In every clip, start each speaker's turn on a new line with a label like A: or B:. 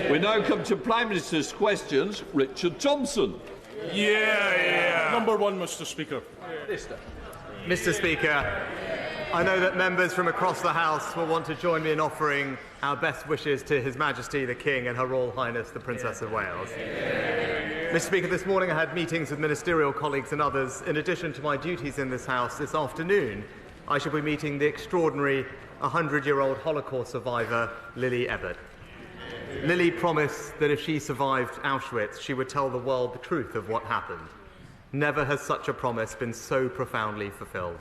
A: We now come to Prime Minister's questions. Richard Thompson.
B: Number one, Mr. Speaker.
C: Mr. Speaker, I know that members from across the House will want to join me in offering our best wishes to His Majesty the King and Her Royal Highness the Princess of Wales. Mr. Speaker, this morning I had meetings with ministerial colleagues and others. In addition to my duties in this House, this afternoon I shall be meeting the extraordinary 100-year-old Holocaust survivor, Lily Ebert. Lily promised that if she survived Auschwitz, she would tell the world the truth of what happened. Never has such a promise been so profoundly fulfilled.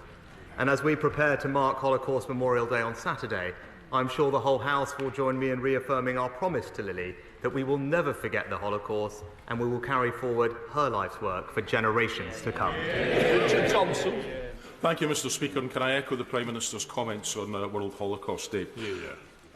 C: And as we prepare to mark Holocaust Memorial Day on Saturday, I'm sure the whole House will join me in reaffirming our promise to Lily that we will never forget the Holocaust and we will carry forward her life's work for generations to come.
A: Richard Thompson.
B: Thank you, Mr. Speaker. And can I echo the Prime Minister's comments on World Holocaust Day?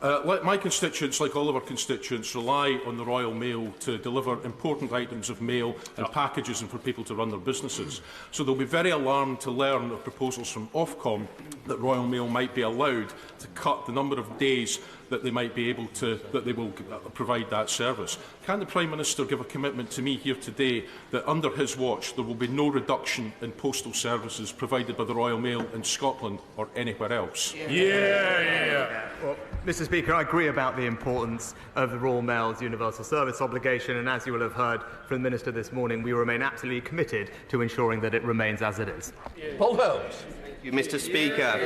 B: My constituents, like all of our constituents, rely on the Royal Mail to deliver important items of mail and packages and for people to run their businesses. So they'll be very alarmed to learn of proposals from Ofcom that Royal Mail might be allowed to cut the number of days that they might be able to, that they will provide that service. Can the Prime Minister give a commitment to me here today that under his watch there will be no reduction in postal services provided by the Royal Mail in Scotland or anywhere else?
C: Well, Mr. Speaker, I agree about the importance of the Royal Mail's universal service obligation, and as you will have heard from the Minister this morning, we remain absolutely committed to ensuring that it remains as it is.
A: Paul Holmes.
D: Thank you, Mr. Speaker.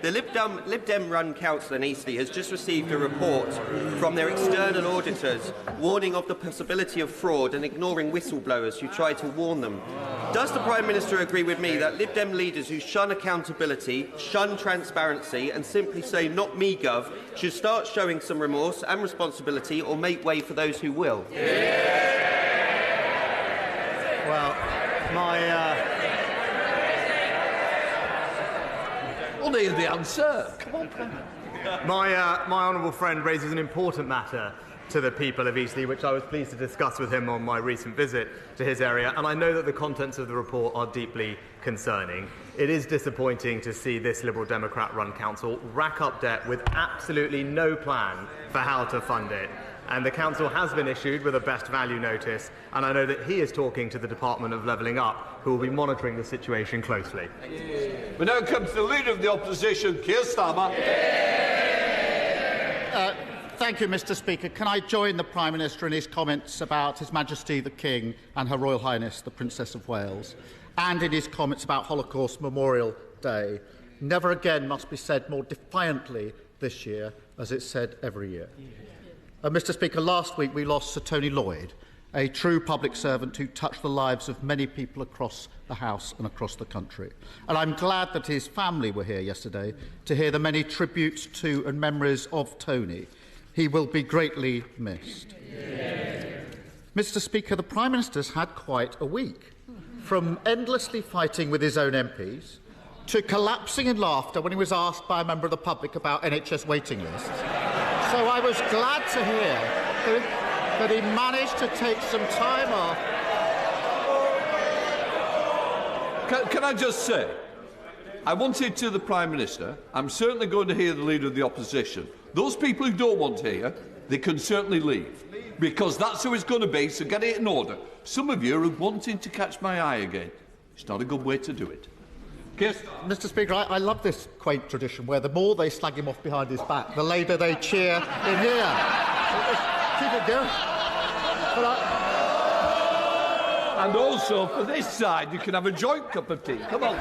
D: The Lib Dem-run council in Eastleigh has just received a report from their external auditors warning of the possibility of fraud and ignoring whistleblowers who try to warn them. Does the Prime Minister agree with me that Lib Dem leaders who shun accountability, shun transparency and simply say "not me, Gov" should start showing some remorse and responsibility or make way for those who will?
C: Well,
A: We'll hear the answer. Come on, Prime.
C: my honourable friend raises an important matter to the people of Eastleigh, which I was pleased to discuss with him on my recent visit to his area, and I know that the contents of the report are deeply concerning. It is disappointing to see this Liberal Democrat-run council rack up debt with absolutely no plan for how to fund it. And the council has been issued with a best value notice, and I know that he is talking to the Department of Levelling Up, who will be monitoring the situation closely.
A: We now come to the Leader of the Opposition, Keir Starmer.
E: Thank you, Mr. Speaker. Can I join the Prime Minister in his comments about His Majesty the King and Her Royal Highness the Princess of Wales, and in his comments about Holocaust Memorial Day? Never again must be said more defiantly this year, as it's said every year. Mr. Speaker, last week we lost Sir Tony Lloyd, a true public servant who touched the lives of many people across the House and across the country. And I'm glad that his family were here yesterday to hear the many tributes to and memories of Tony. He will be greatly missed. Mr. Speaker, the Prime Minister's had quite a week, from endlessly fighting with his own MPs to collapsing in laughter when he was asked by a member of the public about NHS waiting lists. So I was glad to hear that he managed to take some time off.
A: Can I just say, I wanted to the Prime Minister, I'm certainly going to hear the Leader of the Opposition. Those people who don't want to hear, they can certainly leave, because that's how it's going to be, so get it in order. Some of you are wanting to catch my eye again. It's not a good way to do it.
E: Mr. Speaker, I love this quaint tradition where the more they slag him off behind his back, the louder they cheer in here. Keep it going.
A: And also, for this side, you can have a joint cup of tea. Come on.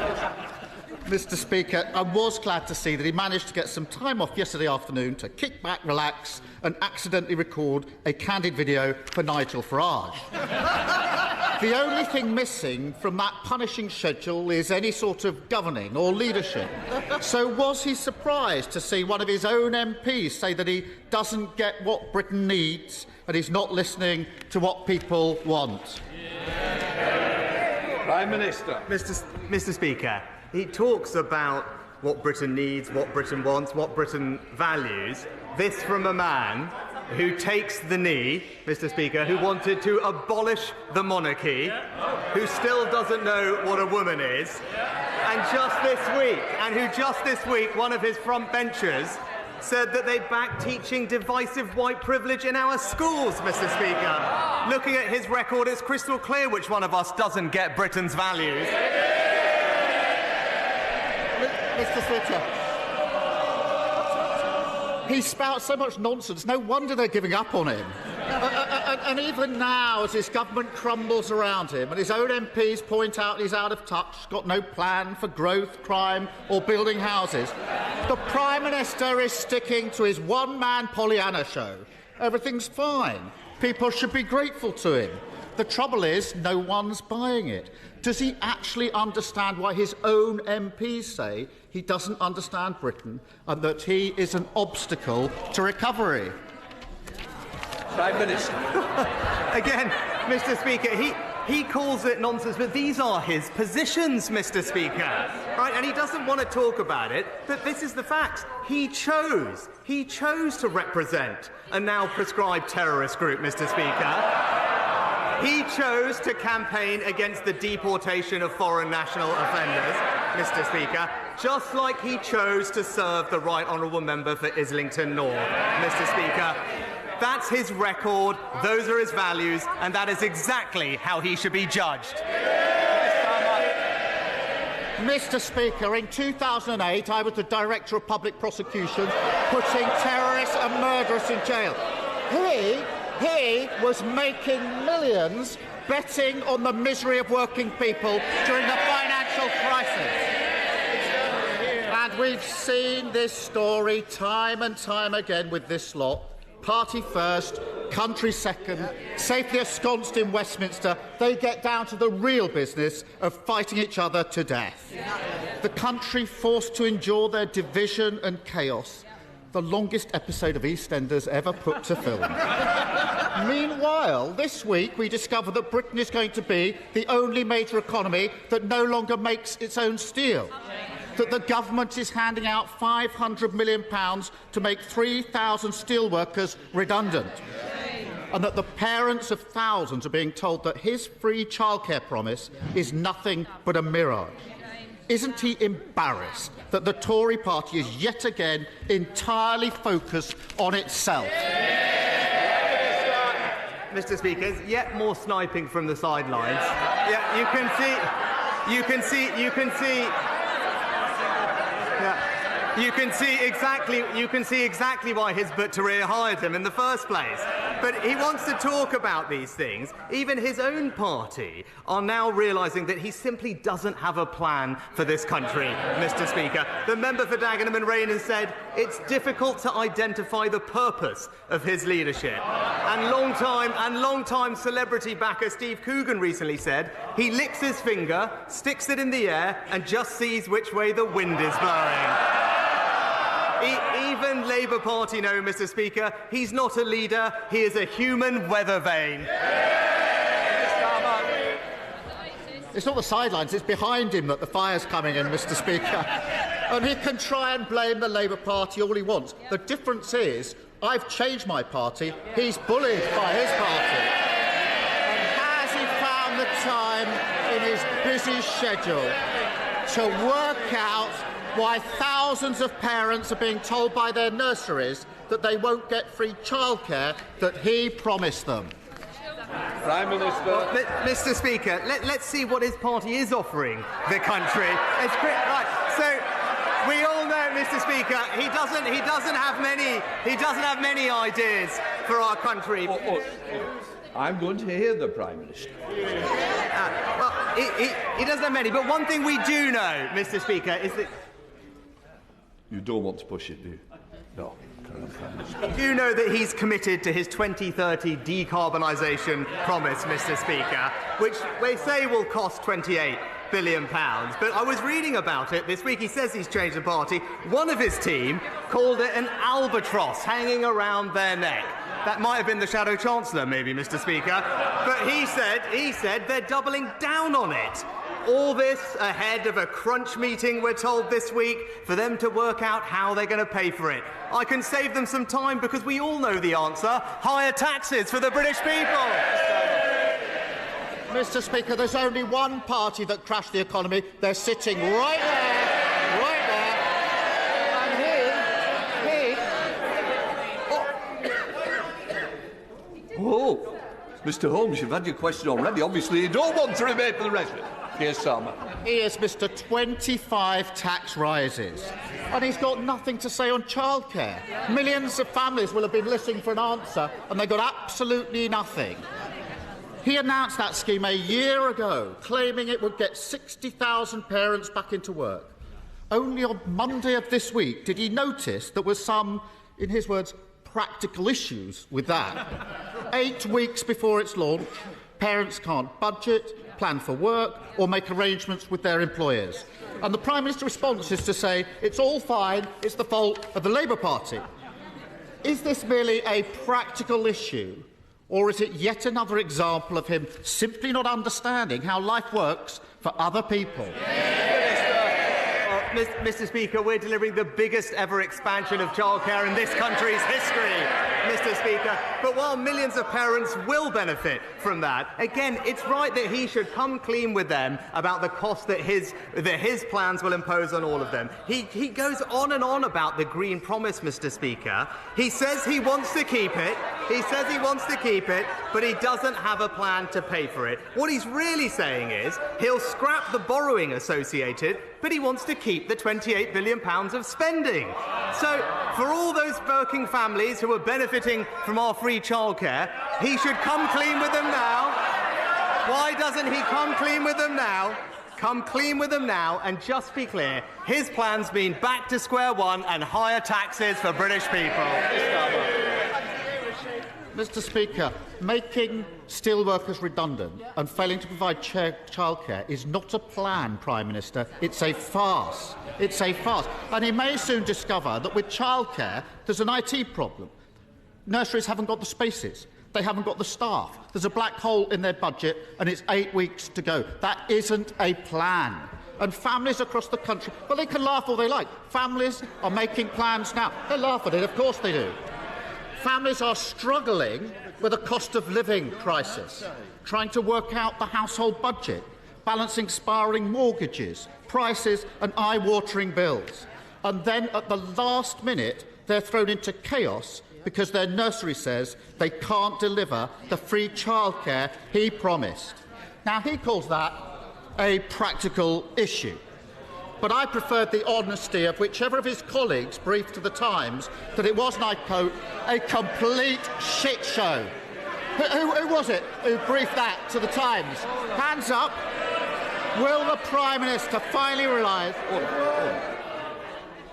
E: Mr. Speaker, I was glad to see that he managed to get some time off yesterday afternoon to kick back, relax and accidentally record a candid video for Nigel Farage. The only thing missing from that punishing schedule is any sort of governing or leadership. So was he surprised to see one of his own MPs say that he doesn't get what Britain needs and he's not listening to what people want?
A: Prime Minister.
C: Mr. Speaker, he talks about what Britain needs, what Britain wants, what Britain values. This from a man who takes the knee, Mr. Speaker, who wanted to abolish the monarchy, who still doesn't know what a woman is, and who just this week, one of his front benchers said that they back teaching divisive white privilege in our schools, Mr. Speaker. Looking at his record, it's crystal clear which one of us doesn't get Britain's values.
E: Mr. Speaker, he spouts so much nonsense, no wonder they're giving up on him. And even now, as his government crumbles around him and his own MPs point out he's out of touch, got no plan for growth, crime or building houses, the Prime Minister is sticking to his one-man Pollyanna show. Everything's fine. People should be grateful to him. The trouble is, no one's buying it. Does he actually understand why his own MPs say he doesn't understand Britain and that he is an obstacle to recovery?
A: Prime Minister.
C: Again, Mr. Speaker, he calls it nonsense, but these are his positions, Mr. Speaker. Right? And he doesn't want to talk about it, but this is the facts. He chose to represent a now proscribed terrorist group, Mr. Speaker. He chose to campaign against the deportation of foreign national offenders, Mr. Speaker, just like he chose to serve the Right Honourable Member for Islington North, Mr. Speaker. That's his record, those are his values, and that is exactly how he should be judged.
E: Mr. Speaker, in 2008, I was the Director of Public Prosecution, putting terrorists and murderers in jail. He was making millions betting on the misery of working people during the financial crisis. And we've seen this story time and time again with this lot. Party first, country second, safely ensconced in Westminster, they get down to the real business of fighting each other to death. The country forced to endure their division and chaos, the longest episode of EastEnders ever put to film. Meanwhile, this week we discover that Britain is going to be the only major economy that no longer makes its own steel. That the government is handing out £500 million to make 3,000 steelworkers redundant. And that the parents of thousands are being told that his free childcare promise is nothing but a mirage. Isn't he embarrassed that the Tory party is yet again entirely focused on itself?
C: Mr. Speaker, there's yet more sniping from the sidelines. Yeah, you can see exactly why Hizb ut-Tahrir hired him in the first place. But he wants to talk about these things. Even his own party are now realising that he simply doesn't have a plan for this country, Mr. Speaker. The member for Dagenham and Rain has said it's difficult to identify the purpose of his leadership. And long-time celebrity backer Steve Coogan recently said he licks his finger, sticks it in the air, and just sees which way the wind is blowing. Even Labour Party know, Mr. Speaker, he's not a leader, he is a human weather vane.
E: It's not the sidelines, it's behind him that the fire's coming in, Mr. Speaker. And he can try and blame the Labour Party all he wants. The difference is, I've changed my party, he's bullied by his party. And has he found the time in his busy schedule to work out why thousands of parents are being told by their nurseries that they won't get free childcare that he promised them?
A: Prime Minister.
C: Well, Mr. Speaker, let's see what his party is offering the country. Right, so we all know, Mr. Speaker, he doesn't have many ideas for our country.
A: I'm going to hear the Prime Minister.
C: Well, he doesn't have many, but one thing we do know, Mr. Speaker, is that...
A: You don't want to push it, do you? No.
C: We do know that he's committed to his 2030 decarbonisation promise, Mr. Speaker, which they say will cost £28 billion. But I was reading about it this week. He says he's changed the party. One of his team called it an albatross hanging around their neck. That might have been the Shadow Chancellor, maybe, Mr. Speaker. But he said they're doubling down on it. All this ahead of a crunch meeting, we're told this week, for them to work out how they're going to pay for it. I can save them some time because we all know the answer. Higher taxes for the British people.
E: Mr. Speaker, there's only one party that crashed the economy. They're sitting right there.
A: Mr Holmes, you've had your question already. Obviously, you don't want to remain for the resident. Keir Starmer.
E: Here's Mr 25 tax rises. And he's got nothing to say on childcare. Millions of families will have been listening for an answer, and they got absolutely nothing. He announced that scheme a year ago, claiming it would get 60,000 parents back into work. Only on Monday of this week did he notice there were some, in his words, practical issues with that. 8 weeks before its launch, parents can't budget, plan for work or make arrangements with their employers. And the Prime Minister's response is to say it's all fine, it's the fault of the Labour Party. Is this merely a practical issue, or is it yet another example of him simply not understanding how life works for other people?
C: Mr Speaker, we're delivering the biggest ever expansion of childcare in this country's history, Mr Speaker. But while millions of parents will benefit from that, again, it's right that he should come clean with them about the cost that his plans will impose on all of them. He goes on and on about the Green Promise, Mr Speaker. He says he wants to keep it. But he doesn't have a plan to pay for it. What he's really saying is he'll scrap the borrowing associated, but he wants to keep the £28 billion of spending. So, for all those working families who are benefiting from our free childcare, he should come clean with them now. Why doesn't he come clean with them now? Come clean with them now, and just be clear, his plans mean back to square one and higher taxes for British people.
E: Mr Speaker, making steelworkers redundant and failing to provide childcare is not a plan, Prime Minister. It's a farce. It's a farce. And he may soon discover that with childcare, there's an IT problem. Nurseries haven't got the spaces. They haven't got the staff. There's a black hole in their budget, and it's 8 weeks to go. That isn't a plan. And families across the country, well, they can laugh all they like. Families are making plans now. They laugh at it, of course they do. Families are struggling with a cost of living crisis, trying to work out the household budget, balancing spiralling mortgages, prices and eye-watering bills. And then at the last minute, they're thrown into chaos because their nursery says they can't deliver the free childcare he promised. Now, he calls that a practical issue. But I preferred the honesty of whichever of his colleagues briefed to the Times that it was, and I quote, a complete shit show. Who was it who briefed that to the Times? Hands up. Will the Prime Minister finally realise...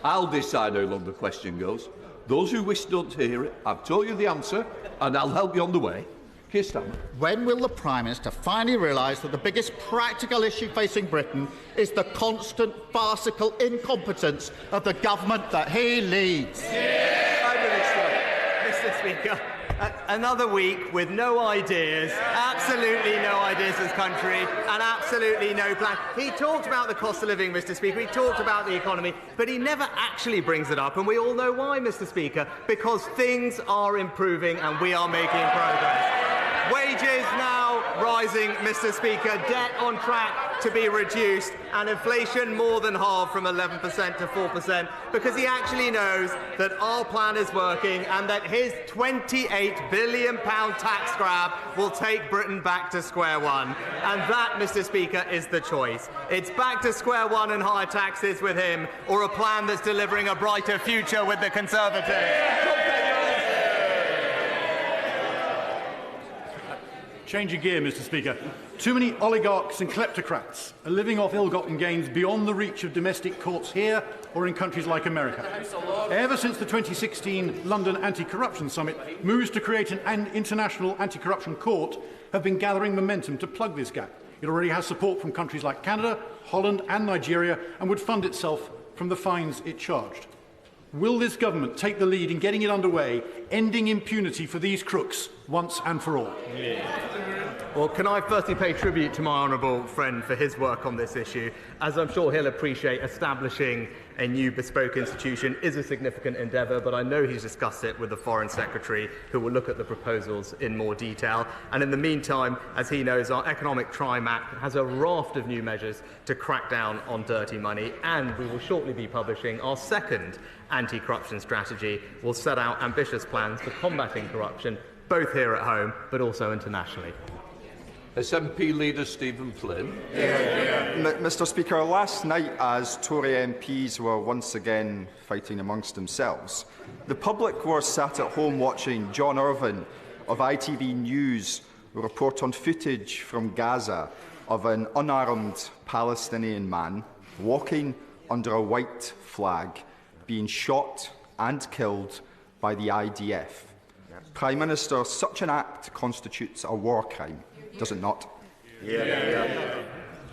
A: I'll decide how long the question goes. Those who wish not to hear it, I've told you the answer, and I'll help you on the way. Keir Starmer.
E: When will the Prime Minister finally realise that the biggest practical issue facing Britain is the constant farcical incompetence of the government that he leads?
C: Mr Speaker, another week with no ideas, absolutely no ideas as country, and absolutely no plan. He talked about the cost of living, Mr Speaker, he talked about the economy, but he never actually brings it up, and we all know why, Mr Speaker, because things are improving and we are making progress. Wages now rising, Mr Speaker, debt on track to be reduced, and inflation more than halved from 11% to 4%, because he actually knows that our plan is working and that his £28 billion tax grab will take Britain back to square one. And that, Mr Speaker, is the choice. It's back to square one and higher taxes with him, or a plan that's delivering a brighter future with the Conservatives.
F: Changing gear, Mr Speaker. Too many oligarchs and kleptocrats are living off ill-gotten gains beyond the reach of domestic courts here or in countries like America. Ever since the 2016 London Anti-Corruption Summit, moves to create an international anti-corruption court have been gathering momentum to plug this gap. It already has support from countries like Canada, Holland and Nigeria, and would fund itself from the fines it charged. Will this government take the lead in getting it underway, ending impunity for these crooks once and for all?
C: Well, can I firstly pay tribute to my honourable friend for his work on this issue? As I'm sure he'll appreciate, establishing a new bespoke institution is a significant endeavour, but I know he's discussed it with the Foreign Secretary, who will look at the proposals in more detail. And in the meantime, as he knows, our Economic Crime Act has a raft of new measures to crack down on dirty money, and we will shortly be publishing our second anti-corruption strategy. Will set out ambitious plans for combating corruption both here at home but also internationally.
A: SNP leader Stephen Flynn.
G: Mr. Speaker, last night, as Tory MPs were once again fighting amongst themselves, the public were sat at home watching John Irvine of ITV News report on footage from Gaza of an unarmed Palestinian man walking under a white flag, being shot and killed by the IDF. Prime Minister, such an act constitutes a war crime, does it not?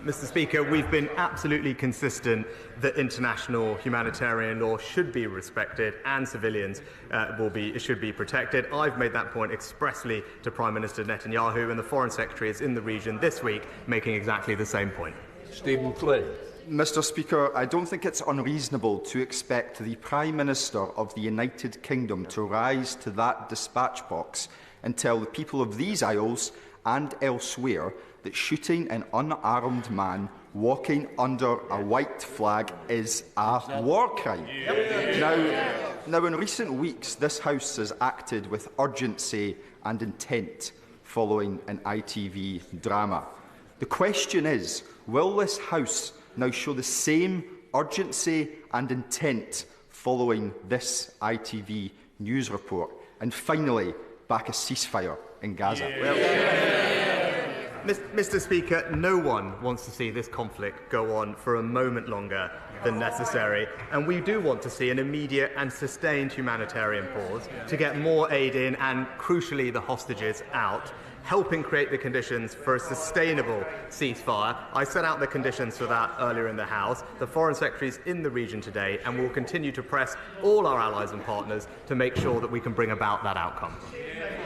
C: Mr. Speaker, we've been absolutely consistent that international humanitarian law should be respected and civilians should be protected. I've made that point expressly to Prime Minister Netanyahu, and the Foreign Secretary is in the region this week making exactly the same point.
A: Stephen Flynn.
G: Mr. Speaker, I don't think it's unreasonable to expect the Prime Minister of the United Kingdom to rise to that dispatch box and tell the people of these Isles and elsewhere that shooting an unarmed man walking under a white flag is a war crime. Now, in recent weeks, this House has acted with urgency and intent following an ITV drama. The question is, will this House now show the same urgency and intent following this ITV news report? And finally, back a ceasefire in Gaza.
C: Mr. Speaker, no one wants to see this conflict go on for a moment longer than necessary, and we do want to see an immediate and sustained humanitarian pause to get more aid in and, crucially, the hostages out, helping create the conditions for a sustainable ceasefire. I set out the conditions for that earlier in the House. The Foreign Secretary is in the region today and will continue to press all our allies and partners to make sure that we can bring about that outcome.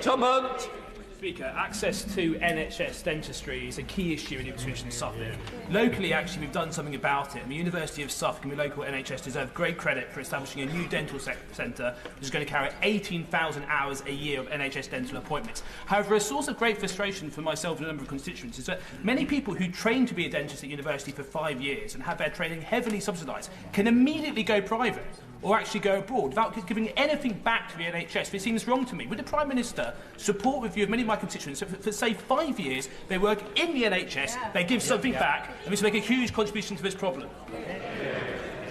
A: Tom Hunt.
H: Speaker, access to NHS dentistry is a key issue in Ipswich and Suffolk. Locally, actually, we've done something about it. And the University of Suffolk and the local NHS deserve great credit for establishing a new dental centre which is going to carry 18,000 hours a year of NHS dental appointments. However, a source of great frustration for myself and a number of constituents is that many people who train to be a dentist at university for 5 years and have their training heavily subsidised can immediately go private or actually go abroad without giving anything back to the NHS. It seems wrong to me. Would the Prime Minister support the view of many of my constituents that for, say, 5 years they work in the NHS, they give something back, and this will make a huge contribution to this problem?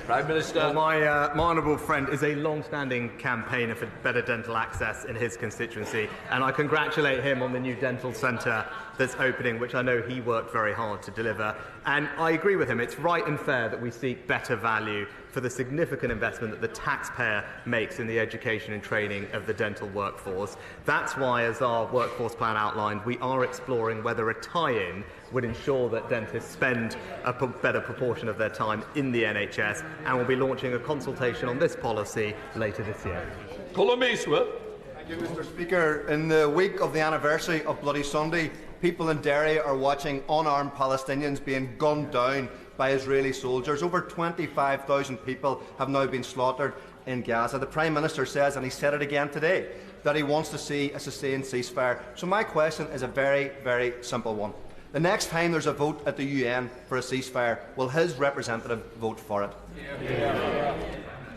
A: Prime Minister.
C: Well, my honourable friend is a long-standing campaigner for better dental access in his constituency, and I congratulate him on the new dental centre that's opening, which I know he worked very hard to deliver. And I agree with him. It's right and fair that we seek better value for the significant investment that the taxpayer makes in the education and training of the dental workforce. That's why, as our workforce plan outlined, we are exploring whether a tie-in would ensure that dentists spend a better proportion of their time in the NHS, and we'll be launching a consultation on this policy later this year.
A: Colm Eastwood.
I: Thank you, Mr. Speaker. In the week of the anniversary of Bloody Sunday, people in Derry are watching unarmed Palestinians being gunned down by Israeli soldiers. Over 25,000 people have now been slaughtered in Gaza. The Prime Minister says, and he said it again today, that he wants to see a sustained ceasefire. So my question is a very, very simple one. The next time there's a vote at the UN for a ceasefire, will his representative vote for it?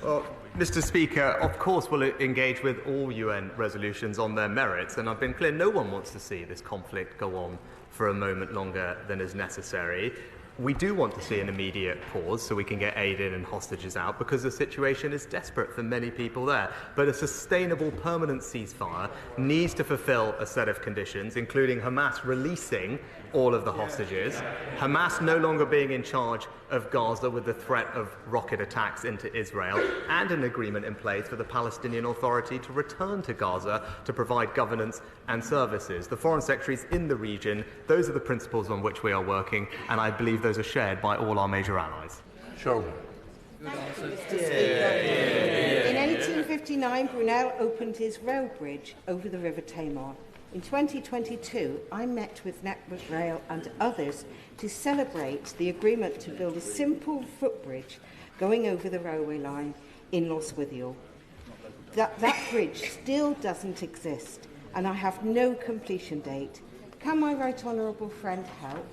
C: Well, Mr. Speaker, of course we'll engage with all UN resolutions on their merits, and I've been clear no one wants to see this conflict go on for a moment longer than is necessary. We do want to see an immediate pause so we can get aid in and hostages out, because the situation is desperate for many people there. But a sustainable, permanent ceasefire needs to fulfil a set of conditions, including Hamas releasing all of the hostages, Hamas no longer being in charge of Gaza with the threat of rocket attacks into Israel, and an agreement in place for the Palestinian Authority to return to Gaza to provide governance and services. The Foreign Secretary is in the region. Those are the principles on which we are working, and I believe those are shared by all our major allies.
A: Sure.
J: Thank you, Mr. Speaker. In 1859, Brunel opened his rail bridge over the River Tamar. In 2022, I met with Network Rail and others to celebrate the agreement to build a simple footbridge going over the railway line in Loswithiel. That bridge still doesn't exist, and I have no completion date. Can my right honourable friend help?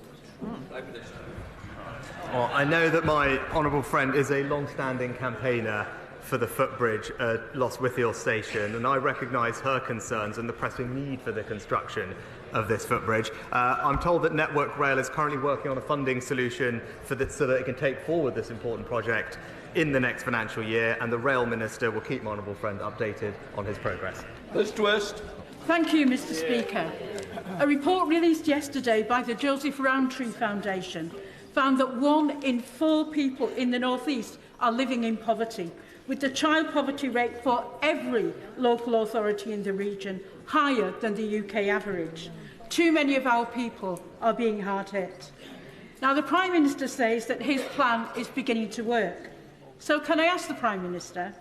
C: Well, I know that my honourable friend is a long-standing campaigner for the footbridge at Lostwithiel Station, and I recognise her concerns and the pressing need for the construction of this footbridge. I'm told that Network Rail is currently working on a funding solution for this, so that it can take forward this important project in the next financial year, and the Rail Minister will keep my honourable friend updated on his progress.
A: Mr. West.
K: Thank you, Mr. Speaker. A report released yesterday by the Joseph Rowntree Foundation found that 1 in 4 people in the North East are living in poverty, with the child poverty rate for every local authority in the region higher than the UK average. Too many of our people are being hard hit. Now, the Prime Minister says that his plan is beginning to work. So can I ask the Prime Minister,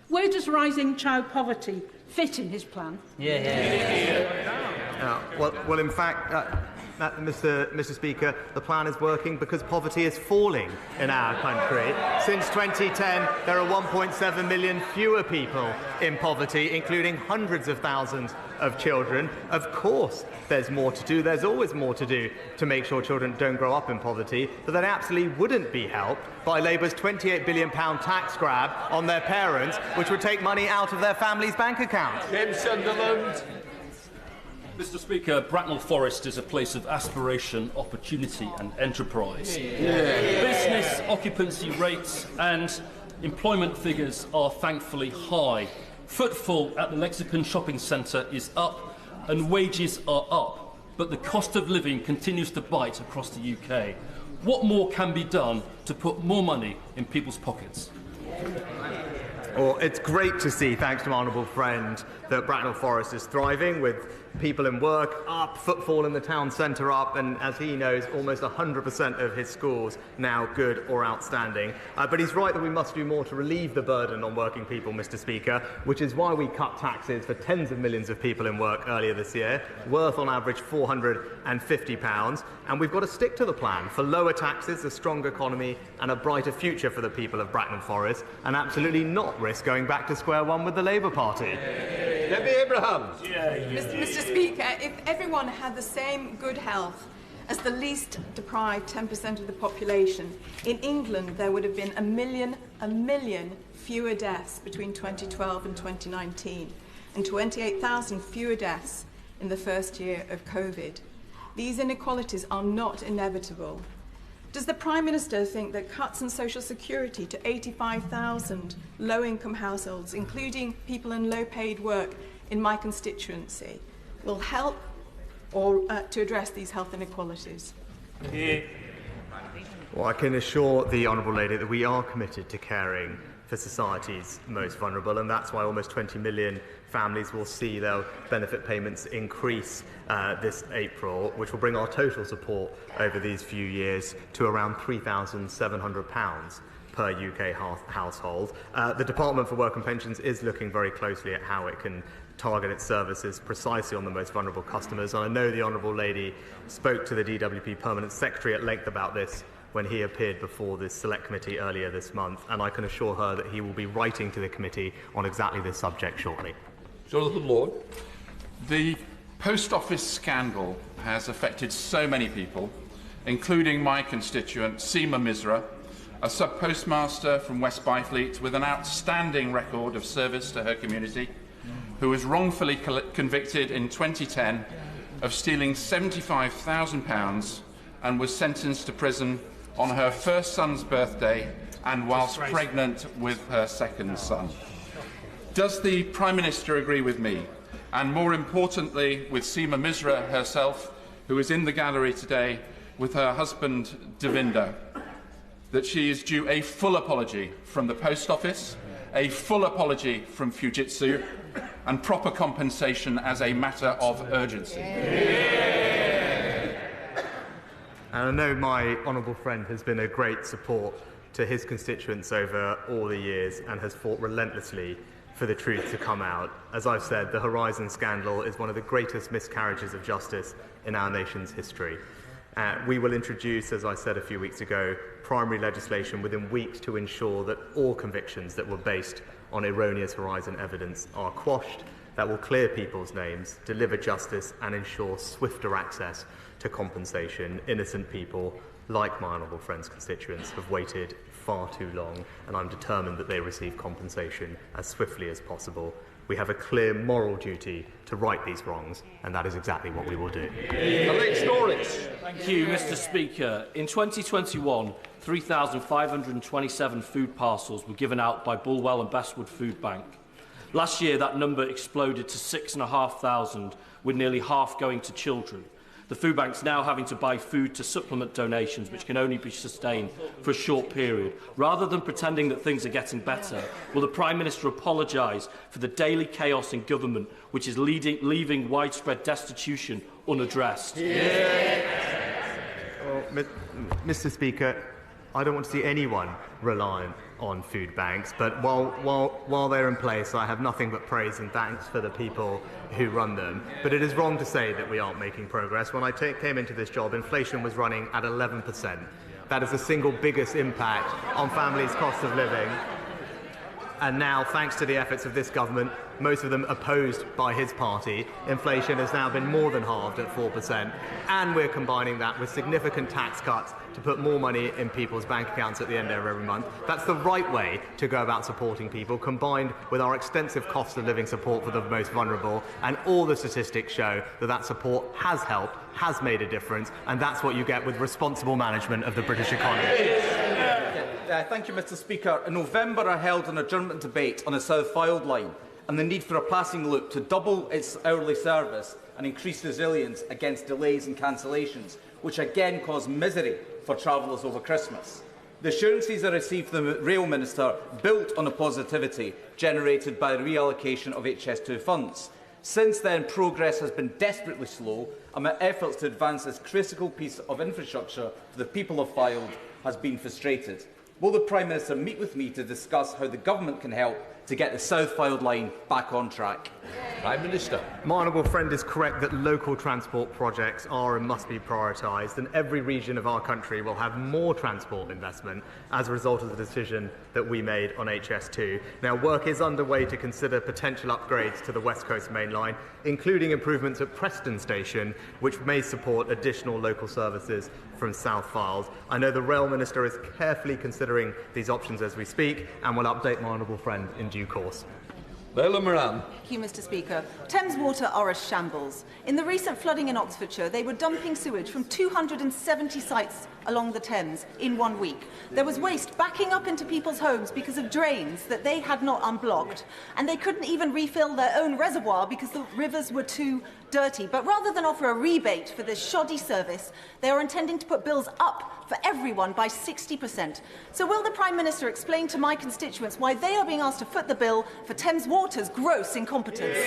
K: where does rising child poverty fit in his plan?
C: Well, in fact, Mr. Speaker, the plan is working because poverty is falling in our country. Since 2010, there are 1.7 million fewer people in poverty, including hundreds of thousands of children. Of course, there's more to do. There's always more to do to make sure children don't grow up in poverty, but that absolutely wouldn't be helped by Labour's £28 billion tax grab on their parents, which would take money out of their family's bank accounts.
A: James Sunderland.
L: Mr. Speaker, Bracknell Forest is a place of aspiration, opportunity and enterprise. Business occupancy rates and employment figures are thankfully high. Footfall at the Lexicon Shopping Centre is up and wages are up, but the cost of living continues to bite across the UK. What more can be done to put more money in people's pockets?
C: Well, it's great to see, thanks to my honourable friend, that Bracknell Forest is thriving, with people in work up, footfall in the town centre up, and as he knows, almost 100% of his schools now good or outstanding. But he's right that we must do more to relieve the burden on working people, Mr. Speaker, which is why we cut taxes for tens of millions of people in work earlier this year, worth on average £450. And we've got to stick to the plan for lower taxes, a stronger economy, and a brighter future for the people of Bracknell Forest, and absolutely not risk going back to square one with the Labour Party.
A: Debbie Abrahams.
M: Mr. Speaker, if everyone had the same good health as the least deprived 10% of the population, in England there would have been a million fewer deaths between 2012 and 2019, and 28,000 fewer deaths in the first year of COVID. These inequalities are not inevitable. Does the Prime Minister think that cuts in social security to 85,000 low-income households, including people in low-paid work in my constituency, will help to address these health inequalities?
C: Well, I can assure the Honourable Lady that we are committed to caring for society's most vulnerable, and that's why almost 20 million families will see their benefit payments increase this April, which will bring our total support over these few years to around £3,700 per UK household. The Department for Work and Pensions is looking very closely at how it can target its services precisely on the most vulnerable customers, and I know the Honourable Lady spoke to the DWP Permanent Secretary at length about this when he appeared before this Select Committee earlier this month, and I can assure her that he will be writing to the committee on exactly this subject shortly.
A: Jonathan Lord.
N: The post office scandal has affected so many people, including my constituent, Seema Misra, a sub-postmaster from West Byfleet with an outstanding record of service to her community, who was wrongfully convicted in 2010 of stealing £75,000 and was sentenced to prison on her first son's birthday and whilst pregnant with her second son. Does the Prime Minister agree with me, and more importantly with Seema Misra herself, who is in the gallery today with her husband Devinder, that she is due a full apology from the Post Office, a full apology from Fujitsu, and proper compensation as a matter of urgency?
C: And I know my honourable friend has been a great support to his constituents over all the years and has fought relentlessly for the truth to come out. As I've said, the Horizon scandal is one of the greatest miscarriages of justice in our nation's history. We will introduce, as I said a few weeks ago, primary legislation within weeks to ensure that all convictions that were based on erroneous Horizon evidence are quashed, that will clear people's names, deliver justice and ensure swifter access to compensation. Innocent people, like my honourable friend's constituents, have waited far too long, and I'm determined that they receive compensation as swiftly as possible. We have a clear moral duty to right these wrongs, and that is exactly what we will do.
L: Thank you, Mr. Speaker. In 2021, 3,527 food parcels were given out by Bulwell and Bestwood Food Bank. Last year, that number exploded to 6,500, with nearly half going to children. The food bank's now having to buy food to supplement donations, which can only be sustained for a short period. Rather than pretending that things are getting better, will the Prime Minister apologise for the daily chaos in government, which is leaving widespread destitution unaddressed?
C: Well, Mr. Speaker, I don't want to see anyone reliant on food banks, but while they're in place, I have nothing but praise and thanks for the people who run them. But it is wrong to say that we aren't making progress. When I came into this job, inflation was running at 11%. That is the single biggest impact on families' cost of living. And now, thanks to the efforts of this government, most of them opposed by his party, inflation has now been more than halved at 4%, and we're combining that with significant tax cuts to put more money in people's bank accounts at the end of every month. That's the right way to go about supporting people, combined with our extensive cost of living support for the most vulnerable, and all the statistics show that that support has helped, has made a difference, and that's what you get with responsible management of the British economy.
O: Thank you, Mr. Speaker. In November, I held an adjournment debate on the South Fylde line and the need for a passing loop to double its hourly service and increase resilience against delays and cancellations, which again cause misery for travellers over Christmas. The assurances I received from the Rail Minister built on the positivity generated by the reallocation of HS2 funds. Since then, progress has been desperately slow, and my efforts to advance this critical piece of infrastructure for the people of Fylde has been frustrated. Will the Prime Minister meet with me to discuss how the Government can help to get the South Fylde line back on track?
A: Prime Minister.
C: My honourable friend is correct that local transport projects are and must be prioritised, and every region of our country will have more transport investment as a result of the decision that we made on HS2. Now, work is underway to consider potential upgrades to the West Coast Main Line, including improvements at Preston Station, which may support additional local services from South Fylde. I know the Rail Minister is carefully considering these options as we speak, and will update my honourable friend in due course.
A: Leila Moran.
P: Thank you, Mr. Speaker. Thames Water are a shambles. In the recent flooding in Oxfordshire, they were dumping sewage from 270 sites along the Thames in 1 week. There was waste backing up into people's homes because of drains that they had not unblocked, and they couldn't even refill their own reservoir because the rivers were too dirty. But rather than offer a rebate for this shoddy service, they are intending to put bills up for everyone by 60%. So will the Prime Minister explain to my constituents why they are being asked to foot the bill for Thames Water's gross incompetence?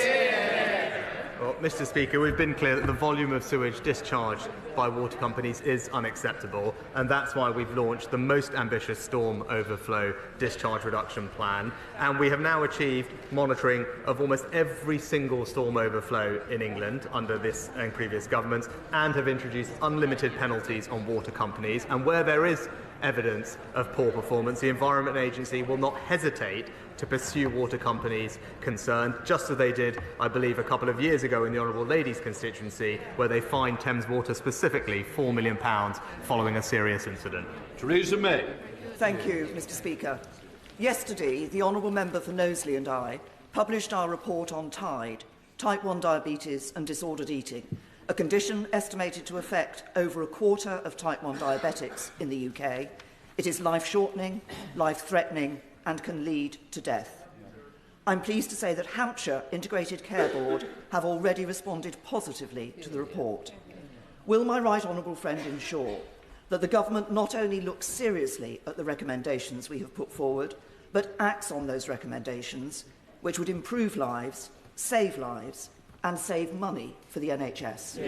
C: Well, Mr. Speaker, we've been clear that the volume of sewage discharged by water companies is unacceptable, and that's why we've launched the most ambitious storm overflow discharge reduction plan, and we have now achieved monitoring of almost every single storm overflow in England under this and previous governments, and have introduced unlimited penalties on water companies. And where there is evidence of poor performance, the Environment Agency will not hesitate to pursue water companies concerned, just as they did, I believe, a couple of years ago in the Honourable Lady's constituency, where they fined Thames Water specifically £4 million following a serious incident.
A: Theresa May.
Q: Thank you, Mr. Speaker. Yesterday, the Honourable Member for Knowsley and I published our report on TIDE, type 1 diabetes and disordered eating, a condition estimated to affect over a quarter of type 1 diabetics in the UK. It is life-shortening, life-threatening, and can lead to death. I'm pleased to say that Hampshire Integrated Care Board have already responded positively to the report. Will my right honourable friend ensure that the government not only looks seriously at the recommendations we have put forward, but acts on those recommendations, which would improve lives, and save money for the NHS?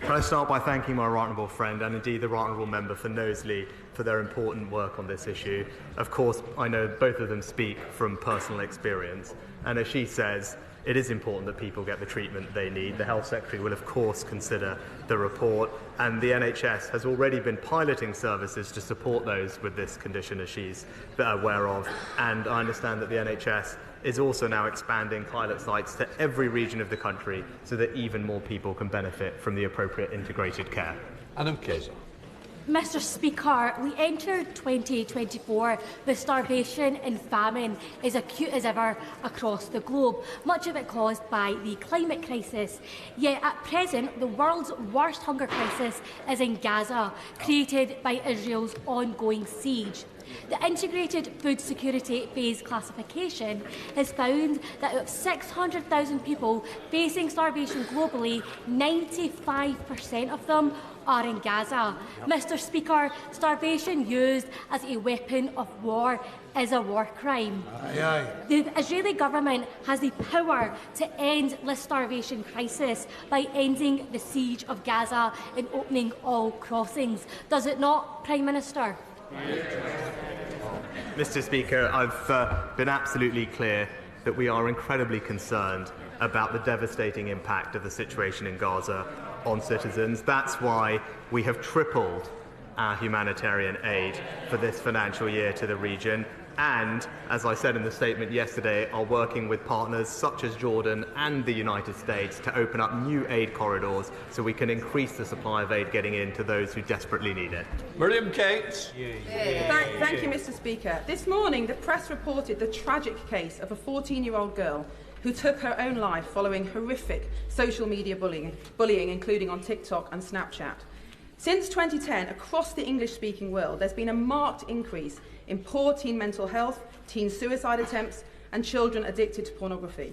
C: Can I start by thanking my right honourable friend and indeed the right honourable member for Knowsley for their important work on this issue. Of course, I know both of them speak from personal experience, and as she says, it is important that people get the treatment they need. The Health Secretary will, of course, consider the report, and the NHS has already been piloting services to support those with this condition, as she's aware of, and I understand that the NHS is also now expanding pilot sites to every region of the country so that even more people can benefit from the appropriate integrated care.
A: Adam Kaiser.
R: Mr Speaker, we entered 2024 with starvation and famine as acute as ever across the globe, much of it caused by the climate crisis. Yet at present, the world's worst hunger crisis is in Gaza, created by Israel's ongoing siege. The Integrated Food Security Phase classification has found that of 600,000 people facing starvation globally, 95% of them are in Gaza. Mr Speaker, starvation used as a weapon of war is a war crime. The Israeli government has the power to end this starvation crisis by ending the siege of Gaza and opening all crossings. Does it not, Prime Minister?
C: Mr Speaker, I've been absolutely clear that we are incredibly concerned about the devastating impact of the situation in Gaza on citizens. That's why we have tripled our humanitarian aid for this financial year to the region. And, as I said in the statement yesterday, are working with partners such as Jordan and the United States to open up new aid corridors so we can increase the supply of aid getting in to those who desperately need it.
A: Miriam Cates.
S: Thank you, Mr Speaker. This morning, the press reported the tragic case of a 14-year-old girl who took her own life following horrific social media bullying, including on TikTok and Snapchat. Since 2010, across the English-speaking world, there's been a marked increase in poor teen mental health, teen suicide attempts, and children addicted to pornography.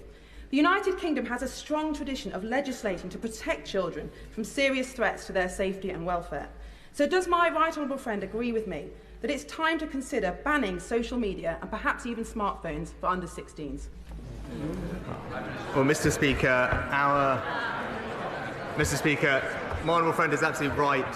S: The United Kingdom has a strong tradition of legislating to protect children from serious threats to their safety and welfare. So does my right honourable friend agree with me that it's time to consider banning social media and perhaps even smartphones for under-16s?
C: Well, Mr Speaker, my honourable friend is absolutely right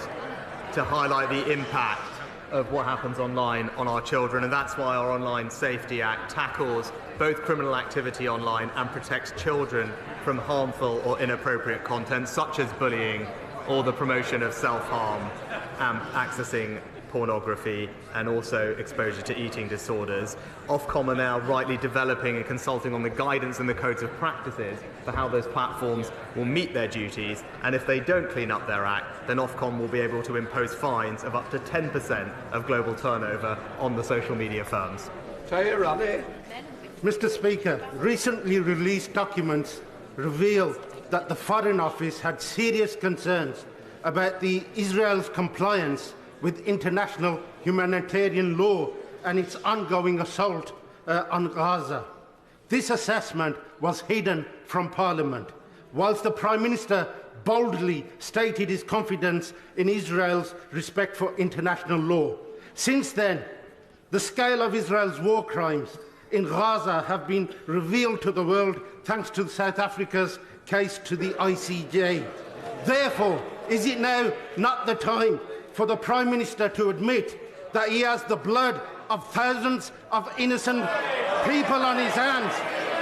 C: to highlight the impact of what happens online on our children, and that's why our Online Safety Act tackles both criminal activity online and protects children from harmful or inappropriate content such as bullying or the promotion of self-harm, accessing pornography and also exposure to eating disorders. Ofcom are now rightly developing and consulting on the guidance and the codes of practices for how those platforms will meet their duties, and if they don't clean up their act, then Ofcom will be able to impose fines of up to 10% of global turnover on the social media firms.
T: Mr Speaker, recently released documents reveal that the Foreign Office had serious concerns about Israel's compliance with international humanitarian law and its ongoing assault on Gaza. This assessment was hidden from Parliament, whilst the Prime Minister boldly stated his confidence in Israel's respect for international law. Since then, the scale of Israel's war crimes in Gaza have been revealed to the world thanks to South Africa's case to the ICJ. Therefore, is it now not the time for the Prime Minister to admit that he has the blood of thousands of innocent people on his hands,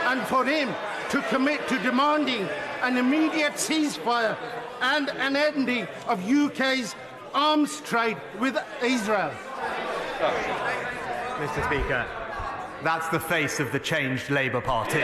T: and for him to commit to demanding an immediate ceasefire and an ending of UK's arms trade with Israel?
C: Mr Speaker, that's the face of the changed Labour Party.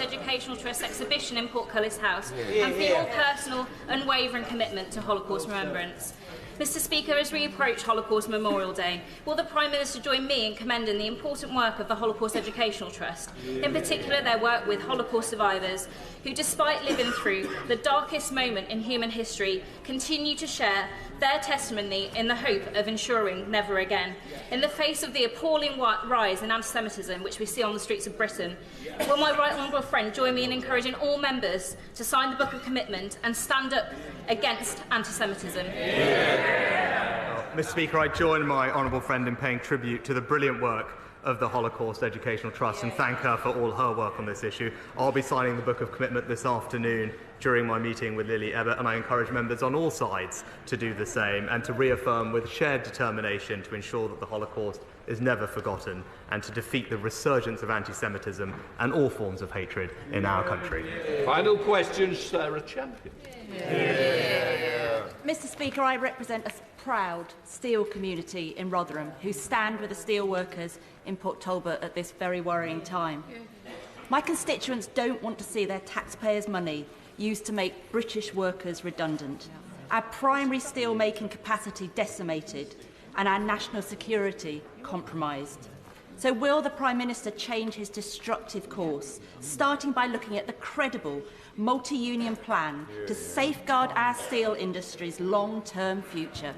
U: Educational Trust exhibition in Portcullis House and for your personal, unwavering commitment to Holocaust remembrance. Mr Speaker, as we approach Holocaust Memorial Day, will the Prime Minister join me in commending the important work of the Holocaust Educational Trust, in particular their work with Holocaust survivors, who, despite living through the darkest moment in human history, continue to share their testimony in the hope of ensuring never again. In the face of the appalling rise in anti-Semitism which we see on the streets of Britain, will my right honourable friend join me in encouraging all members to sign the Book of Commitment and stand up against anti-Semitism?
C: Mr Speaker, I join my honourable friend in paying tribute to the brilliant work of the Holocaust Educational Trust and thank her for all her work on this issue. I'll be signing the Book of Commitment this afternoon during my meeting with Lily Ebbett, and I encourage members on all sides to do the same and to reaffirm with shared determination to ensure that the Holocaust is never forgotten and to defeat the resurgence of anti-Semitism and all forms of hatred in our country.
A: Final question, Sarah Champion.
P: Mr Speaker, I represent a
B: proud steel community in Rotherham who stand with the steel workers in Port Talbot at this very worrying time. My constituents don't want to see their taxpayers' money used to make British workers redundant, our primary steel-making capacity decimated, and our national security compromised. So will the Prime Minister change his destructive course, starting by looking at the credible multi-union plan to safeguard our steel industry's long-term future?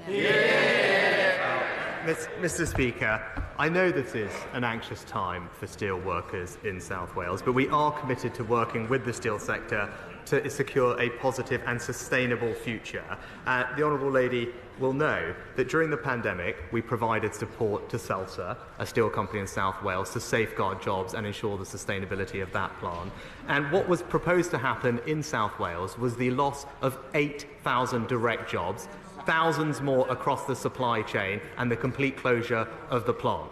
C: Mr. Speaker, I know this is an anxious time for steel workers in South Wales, but we are committed to working with the steel sector to secure a positive and sustainable future. The Honourable Lady will know that during the pandemic we provided support to CELSA, a steel company in South Wales, to safeguard jobs and ensure the sustainability of that plant. And what was proposed to happen in South Wales was the loss of 8,000 direct jobs, thousands more across the supply chain, and the complete closure of the plant.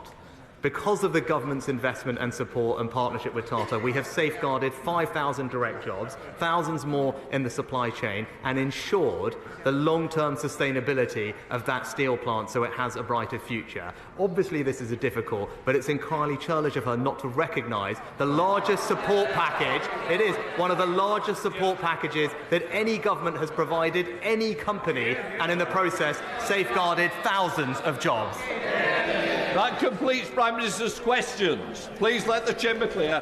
C: Because of the government's investment and support and partnership with Tata, we have safeguarded 5,000 direct jobs, thousands more in the supply chain, and ensured the long-term sustainability of that steel plant so it has a brighter future. Obviously, this is difficult, but it's entirely churlish of her not to recognise the largest support package. It is one of the largest support packages that any government has provided any company, and in the process safeguarded thousands of jobs.
A: That completes Prime Minister's questions. Please let the chamber clear.